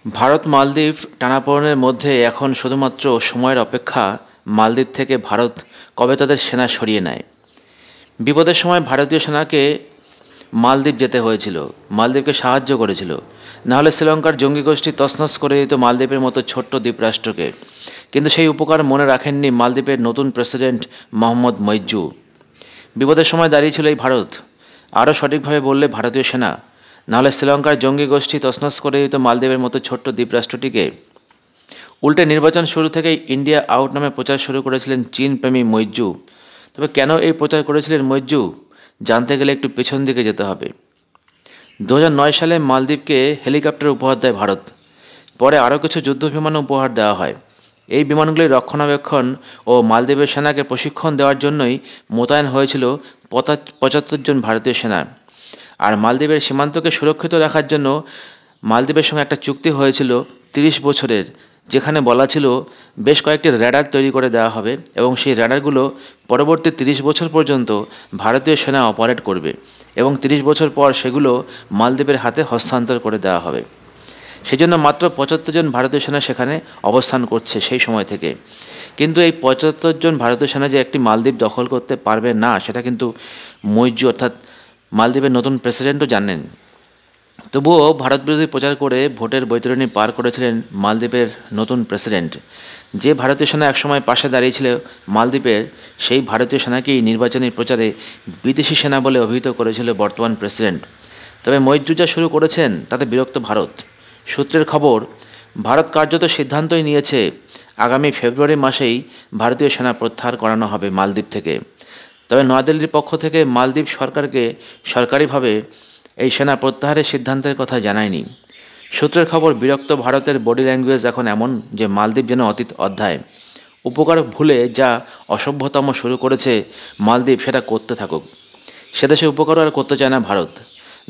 ভারত মালদ্বীপ টানাপোড়েনের মধ্যে এখন শুধুমাত্র সময়ের অপেক্ষা মালদ্বীপ থেকে ভারত কবে তাদের সেনা সরিয়ে নেয়। বিপদের সময় ভারতীয় সেনাকে মালদ্বীপ যেতে হয়েছিল, মালদ্বীপকে সাহায্য করেছিল। নাহলে শ্রীলঙ্কার জঙ্গি গোষ্ঠী তছনছ করে দিত মালদ্বীপের মতো ছোট্ট দ্বীপরাষ্ট্রকে। কিন্তু সেই উপকার মনে রাখেননি মালদ্বীপের নতুন প্রেসিডেন্ট মোহাম্মদ মইজ্জু। বিপদের সময় দাঁড়িয়েছিল এই ভারত, আরও সঠিকভাবে বললে ভারতীয় সেনা। নাহলে শ্রীলঙ্কার জঙ্গি গোষ্ঠী তছনছ করে দিত মালদ্বীপের মতো ছোট্ট দ্বীপরাষ্ট্রটিকে। উল্টে নির্বাচন শুরু থেকেই ইন্ডিয়া আউট নামে প্রচার শুরু করেছিলেন চীনপ্রেমী মইজ্জু। তবে কেন এই প্রচার করেছিলেন মইজ্জু, জানতে গেলে একটু পেছন দিকে যেতে হবে। 2009 সালে মালদ্বীপকে হেলিকপ্টার উপহার দেয় ভারত। পরে আরও কিছু যুদ্ধবিমান উপহার দেওয়া হয়। এই বিমানগুলির রক্ষণাবেক্ষণ ও মালদ্বীপের সেনাকে প্রশিক্ষণ দেওয়ার জন্যই মোতায়েন হয়েছিল 75 জন ভারতীয় সেনা। আর মালদ্বীপের সীমান্তকে সুরক্ষিত রাখার জন্য মালদ্বীপের সঙ্গে একটা চুক্তি হয়েছিল 30 বছরের, যেখানে বলা ছিল বেশ কয়েকটি র্যাডার তৈরি করে দেওয়া হবে এবং সেই র্যাডারগুলো পরবর্তী 30 বছর পর্যন্ত ভারতীয় সেনা অপারেট করবে এবং 30 বছর পর সেগুলো মালদ্বীপের হাতে হস্তান্তর করে দেওয়া হবে। সেজন্য মাত্র 75 জন ভারতীয় সেনা সেখানে অবস্থান করছে সেই সময় থেকে। কিন্তু এই 75 জন ভারতীয় সেনা যে একটি মালদ্বীপ দখল করতে পারবে না, সেটা কিন্তু মইজ্জু অর্থাৎ মালদ্বীপের নতুন প্রেসিডেন্টও জানেন। তবুও ভারত বিরোধী প্রচার করে ভোটের বৈতরণী পার করেছিলেন মালদ্বীপের নতুন প্রেসিডেন্ট। যে ভারতীয় সেনা একসময় পাশে দাঁড়িয়েছিল মালদ্বীপের, সেই ভারতীয় সেনাকেই নির্বাচনী প্রচারে বিদেশি সেনা বলে অভিহিত করেছিল বর্তমান প্রেসিডেন্ট। তবে মইজ্জু যা শুরু করেছেন তাতে বিরক্ত ভারত। সূত্রের খবর, ভারত কার্যত সিদ্ধান্তই নিয়েছে আগামী ফেব্রুয়ারি মাসেই ভারতীয় সেনা প্রত্যাহার করানো হবে মালদ্বীপ থেকে। তবে নয়াদিল্লির পক্ষ থেকে মালদ্বীপ সরকারকে সরকারিভাবে এই সেনা প্রত্যাহারের সিদ্ধান্তের কথা জানায়নি। সূত্রের খবর, বিরক্ত ভারতের বডি ল্যাঙ্গুয়েজ এখন এমন যে মালদ্বীপ যেন অতীত অধ্যায়। উপকার ভুলে যা অসভ্যতম শুরু করেছে মালদ্বীপ, সেটা করতে থাকুক। সেদেশে উপকারও আর করতে চায় না ভারত।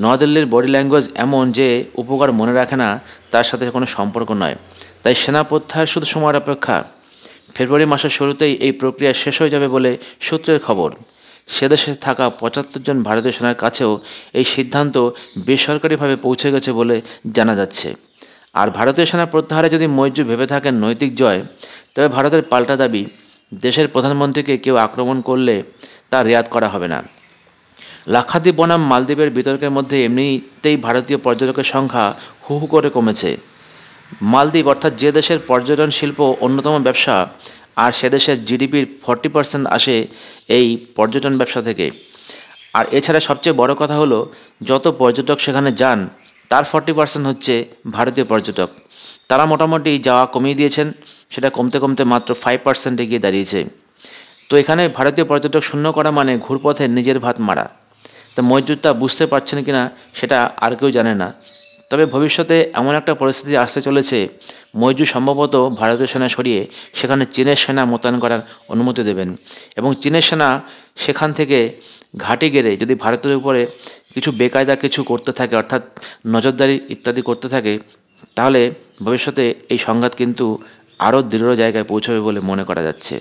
নয়াদিল্লির বডি ল্যাঙ্গুয়েজ এমন যে উপকার মনে রাখে না, তার সাথে কোনো সম্পর্ক নয়। তাই সেনা প্রত্যাহার শুধু সময়ের অপেক্ষা। ফেব্রুয়ারি মাসের শুরুতেই এই প্রক্রিয়া শেষ হয়ে যাবে বলে সূত্রের খবর। সেদেশে থাকা 75 জন ভারতীয় সেনার কাছেও এই সিদ্ধান্ত বেসরকারিভাবে পৌঁছে গেছে বলে জানা যাচ্ছে। আর ভারতীয় সেনা প্রত্যাহারে যদি মইজ্জু ভেবে থাকেন নৈতিক জয়, তবে ভারতের পাল্টা দাবি, দেশের প্রধানমন্ত্রীকে কেউ আক্রমণ করলে তা রেয়াত করা হবে না। লাক্ষাদ্বীপ বনাম মালদ্বীপের বিতর্কের মধ্যে এমনিতেই ভারতীয় পর্যটকের সংখ্যা হু হু করে কমেছে। মালদ্বীপ অর্থাৎ যে দেশের পর্যটন শিল্প অন্যতম ব্যবসা, আর সে দেশের জিডিপির 40% আসে এই পর্যটন ব্যবসা থেকে। আর এছাড়া সবচেয়ে বড় কথা হলো, যত পর্যটক সেখানে যান তার 40% হচ্ছে ভারতীয় পর্যটক। তারা মোটামুটি যাওয়া কমিয়ে দিয়েছেন, সেটা কমতে কমতে মাত্র 5%-এ গিয়ে দাঁড়িয়েছে। তো এখানে ভারতীয় পর্যটক শূন্য করা মানে ঘুরপথে নিজের ভাত মারা। তা মইজ্জু তা বুঝতে পারছেন কিনা সেটা আর কেউ জানে না। তবে ভবিষ্যতে এমন একটা পরিস্থিতি আসতে চলেছে, মইজ্জু সম্ভবত ভারতীয় সেনা সরিয়ে সেখানে চীনের সেনা মোতায়েন করার অনুমতি দেবেন এবং চীনের সেনা সেখান থেকে ঘাঁটি গেড়ে যদি ভারতের উপরে কিছু বেকায়দা কিছু করতে থাকে, অর্থাৎ নজরদারি ইত্যাদি করতে থাকে, তাহলে ভবিষ্যতে এই সংঘাত কিন্তু আরও দৃঢ় জায়গায় পৌঁছবে বলে মনে করা যাচ্ছে।